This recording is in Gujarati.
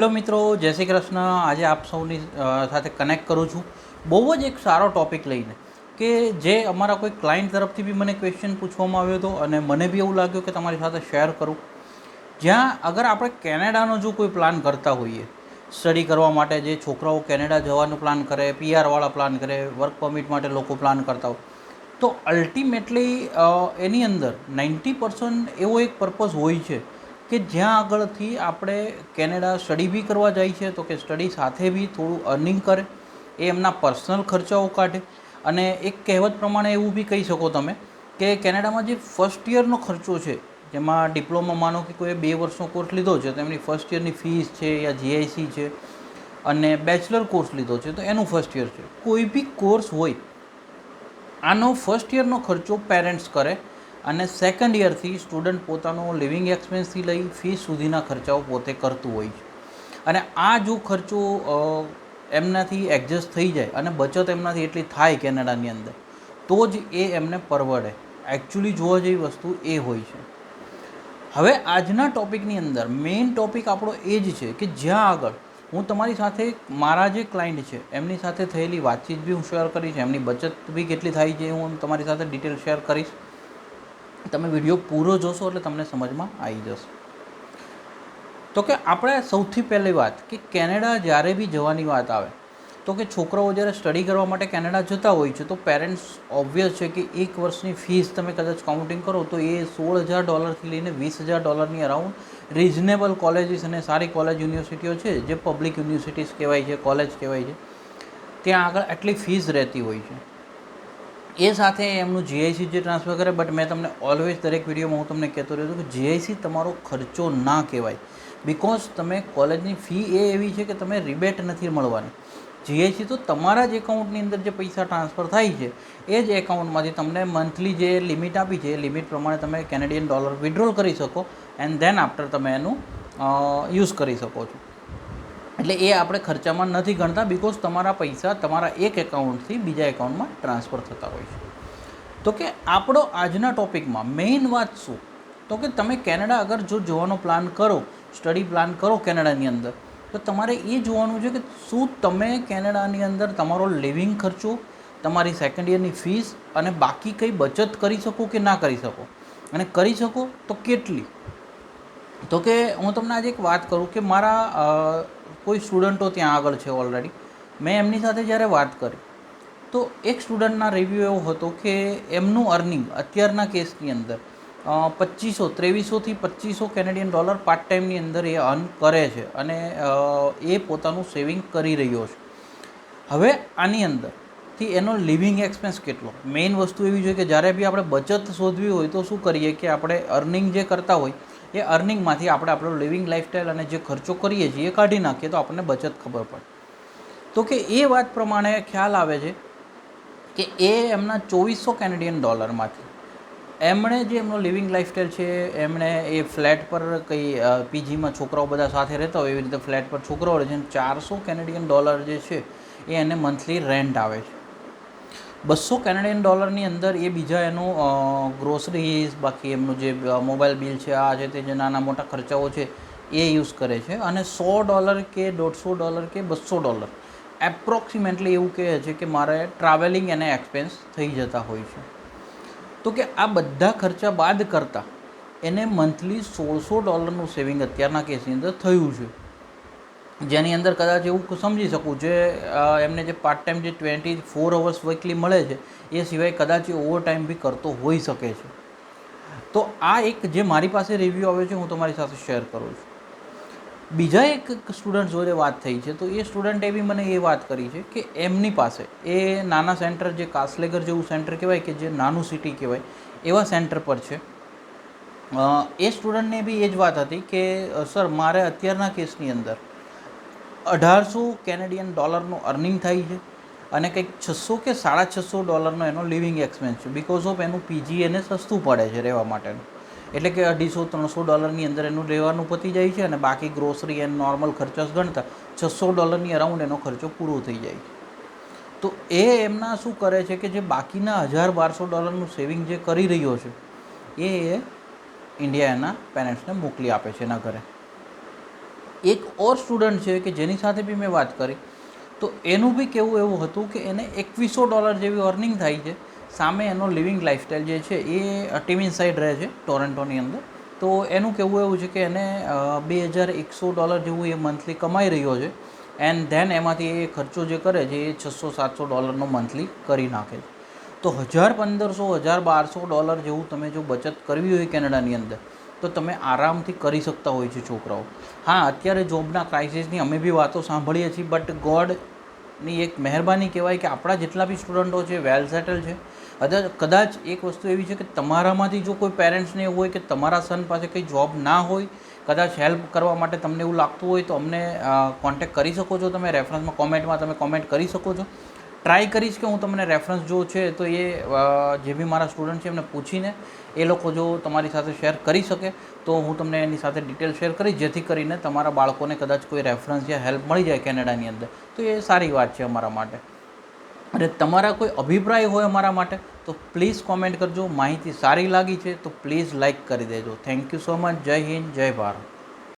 હેલો મિત્રો, જય શ્રી કૃષ્ણ। આજે આપ સૌની સાથે કનેક્ટ કરું છું બહુ જ એક સારો ટૉપિક લઈને કે જે અમારા કોઈ ક્લાયન્ટ તરફથી બી મને ક્વેશ્ચન પૂછવામાં આવ્યો હતો અને મને બી એવું લાગ્યું કે તમારી સાથે શેર કરું। જ્યાં અગર આપણે કેનેડાનો જો કોઈ પ્લાન કરતા હોઈએ સ્ટડી કરવા માટે, જે છોકરાઓ કેનેડા જવાનું પ્લાન કરે, પીઆરવાળા પ્લાન કરે, વર્ક પરમિટ માટે લોકો પ્લાન કરતા હોય, તો અલ્ટિમેટલી એની અંદર 90% એવો એક પર્પઝ હોય છે કે જ્યાં આગળથી આપણે કેનેડા સ્ટડી બી કરવા જાય છે તો કે સ્ટડી સાથે બી થોડું અર્નિંગ કરે, એ એમના પર્સનલ ખર્ચાઓ કાઢે। અને એક કહેવત પ્રમાણે એવું બી કહી શકો તમે કે કેનેડામાં જે ફર્સ્ટ યરનો ખર્ચો છે, જેમાં ડિપ્લોમા માનો કે કોઈ 2 વર્ષનો કોર્સ લીધો છે તો એમની ફર્સ્ટ યરની ફીસ છે, યા જીઆઈસી છે, અને બેચલર કોર્સ લીધો છે તો એનું ફર્સ્ટ યર છે, કોઈ બી કોર્સ હોય, આનો ફર્સ્ટ યરનો ખર્ચો પેરેન્ટ્સ કરે અને સેકન્ડ યરથી સ્ટુડન્ટ પોતાનો લિવિંગ એક્સપેન્સથી લઈ ફીસ સુધીના ખર્ચાઓ પોતે કરતું હોય છે। અને આ જો ખર્ચો એમનાથી એડજસ્ટ થઈ જાય અને બચત એમનાથી એટલી થાય કેનેડાની અંદર, તો જ એ એમને પરવડે। એકચ્યુઅલી જોવા જેવી વસ્તુ એ હોય છે। હવે આજના ટૉપિકની અંદર મેઇન ટૉપિક આપણો એ જ છે કે જ્યાં આગળ હું તમારી સાથે મારા જે ક્લાયન્ટ છે એમની સાથે થયેલી વાતચીત બી હું શેર કરીશ, એમની બચત બી કેટલી થાય છે હું તમારી સાથે ડિટેલ શેર કરીશ। તમે વિડીયો પૂરો જોશો એટલે તમને સમજમાં આવી જશે। તો કે આપણે સૌથી પહેલી વાત કે કેનેડા જ્યારે બી જવાની વાત આવે તો કે છોકરાઓ જ્યારે સ્ટડી કરવા માટે કેનેડા જતા હોય છે તો પેરેન્ટ્સ ઓબ્વિયસ છે કે એક વર્ષની ફીસ તમે કદાચ કાઉન્ટિંગ કરો તો એ $16,000થી લઈને $20,000 અરાઉન્ડ રિઝનેબલ કોલેજીસ અને સારી કોલેજ યુનિવર્સિટીઓ છે, જે પબ્લિક યુનિવર્સિટીઝ કહેવાય છે, કોલેજ કહેવાય છે, ત્યાં આગળ આટલી ફીસ રહેતી હોય છે। એ સાથે એમનું જીઆઈસી જે ટ્રાન્સફર કરે, બટ મેં તમને ઓલવેઝ દરેક વિડીયોમાં હું તમને કહેતો રહ્યો છું કે જીઆઈસી તમારો ખર્ચો ના કહેવાય, બિકોઝ તમે કોલેજની ફી એ એવી છે કે તમે રિબેટ નથી મળવાની। જીઆઈસી તો તમારા જ એકાઉન્ટની અંદર જે પૈસા ટ્રાન્સફર થાય છે એ જ એકાઉન્ટમાંથી તમને મંથલી જે લિમિટ આપી છે એ લિમિટ પ્રમાણે તમે કેનેડિયન ડોલર વિડ્રોલ કરી શકો એન્ડ ધેન આફ્ટર તમે એનું યુઝ કરી શકો છો। એટલે એ આપણે ખર્ચામાં નથી ગણતા, બિકોઝ તમારા પૈસા તમારા એક એકાઉન્ટથી બીજા એકાઉન્ટમાં ટ્રાન્સફર થતા હોય છે। તો કે આપણો આજના ટૉપિકમાં મેઇન વાત શું, તો કે તમે કેનેડા અગર જો જવાનો પ્લાન કરો, સ્ટડી પ્લાન કરો કેનેડાની અંદર, તો તમારે એ જોવાનું છે કે શું તમે કેનેડાની અંદર તમારો લિવિંગ ખર્ચો, તમારી સેકન્ડ યરની ફીસ અને બાકી કંઈ બચત કરી શકો કે ના કરી શકો, અને કરી શકો તો કેટલી। તો કે હું તમને આજે એક વાત કરું કે મારા કોઈ સ્ટુડન્ટો ત્યાં આગળ છે ઓલરેડી, મેં એમની સાથે જ્યારે વાત કરી તો એક સ્ટુડન્ટના રિવ્યૂ એવો હતો કે એમનું અર્નિંગ અત્યારના કેસની અંદર 2300 કેનેડિયન ડોલર પાર્ટ ટાઈમની અંદર એ અર્ન કરે છે અને એ પોતાનું સેવિંગ કરી રહ્યો છે। હવે આની અંદરથી એનો લિવિંગ એક્સપેન્સ કેટલો, મેઇન વસ્તુ એવી છે કે જ્યારે બી આપણે બચત શોધવી હોય તો શું કરીએ કે આપણે અર્નિંગ જે કરતા હોય એ અર્નિંગમાંથી આપણે આપણો લિવિંગ લાઈફસ્ટાઈલ અને જે ખર્ચો કરીએ છીએ એ કાઢી નાખીએ તો આપણને બચત ખબર પડે। તો કે એ વાત પ્રમાણે ખ્યાલ આવે છે કે એ એમના 2400 કેનેડિયન ડોલરમાંથી એમણે જે એમનો લિવિંગ લાઈફસ્ટાઈલ છે, એમણે એ ફ્લેટ પર કંઈ પીજીમાં છોકરાઓ બધા સાથે રહેતા હોય એવી રીતે ફ્લેટ પર છોકરાઓ રહે છે, 400 કેનેડિયન ડોલર જે છે એ એને મંથલી રેન્ટ આવે છે। 200 કેનેડિયન ડોલરની અંદર એ બીજા એનું ગ્રોસરીઝ, બાકી એમનું જે મોબાઈલ બિલ છે, આ છે તે જે નાના મોટા ખર્ચાઓ છે એ યુઝ કરે છે, અને $100 કે $150 કે $200 એપ્રોક્સિમેટલી એવું કહે છે કે મારે ટ્રાવેલિંગ એને એક્સપેન્સ થઈ જતા હોય છે। તો કે આ બધા ખર્ચા બાદ કરતાં એને મંથલી $1600 સેવિંગ અત્યારના કેસની અંદર થયું છે, જેની અંદર કદાચ એવું સમજી શકું છે એમને જે પાર્ટ ટાઈમ જે 24 અવર્સ વીકલી મળે છે એ સિવાય કદાચ એ ઓવર ટાઈમ બી કરતો હોઈ શકે છે। તો આ એક જે મારી પાસે રિવ્યૂ આવે છે હું તમારી સાથે શેર કરું છું। બીજા એક સ્ટુડન્ટ જોડે વાત થઈ છે તો એ સ્ટુડન્ટે બી મને એ વાત કરી છે કે એમની પાસે એ નાના સેન્ટર, જે કાસલેગર જેવું સેન્ટર કહેવાય કે જે નાનું સિટી કહેવાય એવા સેન્ટર પર છે, એ સ્ટુડન્ટને બી એ જ વાત હતી કે સર મારે અત્યારના કેસની અંદર 1800 કેનેડિયન ડોલરનું અર્નિંગ થાય છે અને કંઈક $600 કે $650 એનો લિવિંગ એક્સપેન્સ છે, બિકોઝ ઓફ એનું પીજી એને સસ્તું પડે છે રહેવા માટેનું, એટલે કે $250-300 અંદર એનું રહેવાનું પતી જાય છે અને બાકી ગ્રોસરી એન્ડ નોર્મલ ખર્ચા ગણતા $600 અરાઉન્ડ એનો ખર્ચો પૂરો થઈ જાય છે। તો એ એમના શું કરે છે કે જે બાકીના $1000-1200 સેવિંગ જે કરી રહ્યો છે એ ઇન્ડિયા એના પેરેન્ટ્સને મોકલી આપે છે એના ઘરે। એક ઓર સ્ટુડન્ટ છે કે જેની સાથે બી મેં વાત કરી, તો એનું બી કહેવું એવું હતું કે એને $2100 જેવી અર્નિંગ થાય છે. સામે એનો લિવિંગ લાઈફસ્ટાઈલ જે છે એ ટીમિન સાઈડ રહે છે ટોરેન્ટોની અંદર. તો એનું કહેવું એવું છે કે એને $2100 જેવું એ મંથલી કમાઈ રહ્યો છે, એન્ડ ધેન એમાંથી એ ખર્ચો જે કરે છે એ $600-700 મંથલી કરી નાખે છે. તો $1500-1200 જેવું તમે જો બચત કરવી હોય કેનેડાની અંદર, તો તમે આરામથી કરી શકતા હોય છે છોકરાઓ. હા, અત્યારે જોબના ક્રાઇસિસની અમે બી વાતો સાંભળીએ છીએ, બટ ગોડની એક મહેરબાની કહેવાય કે આપણા જેટલા બી સ્ટુડન્ટો છે વેલ સેટલ છે. કદાચ એક વસ્તુ એવી છે કે તમારામાંથી જો કોઈ પેરેન્ટ્સને એવું હોય કે તમારા સન પાસે કંઈ જોબ ના હોય, કદાચ હેલ્પ કરવા માટે તમને એવું લાગતું હોય, તો અમને કોન્ટેક્ટ કરી શકો છો. તમે રેફરન્સમાં કોમેન્ટમાં તમે કોમેન્ટ કરી શકો છો. ટ્રાય કરીશ કે હું તમને રેફરન્સ જો છે તો એ જે બી મારા સ્ટુડન્ટ છે એમને પૂછીને એ લોકો જો તમારી સાથે શેર કરી શકે તો હું તમને એની સાથે ડિટેલ શેર કરીશ, જેથી કરીને તમારા બાળકોને કદાચ કોઈ રેફરન્સ યા હેલ્પ મળી જાય કેનેડાની અંદર, તો એ સારી વાત છે અમારા માટે. અને તમારા કોઈ અભિપ્રાય હોય અમારા માટે તો પ્લીઝ કોમેન્ટ કરજો. માહિતી સારી લાગી છે તો પ્લીઝ લાઇક કરી દેજો. Thank you so much. જય હિન્દ, જય ભારત.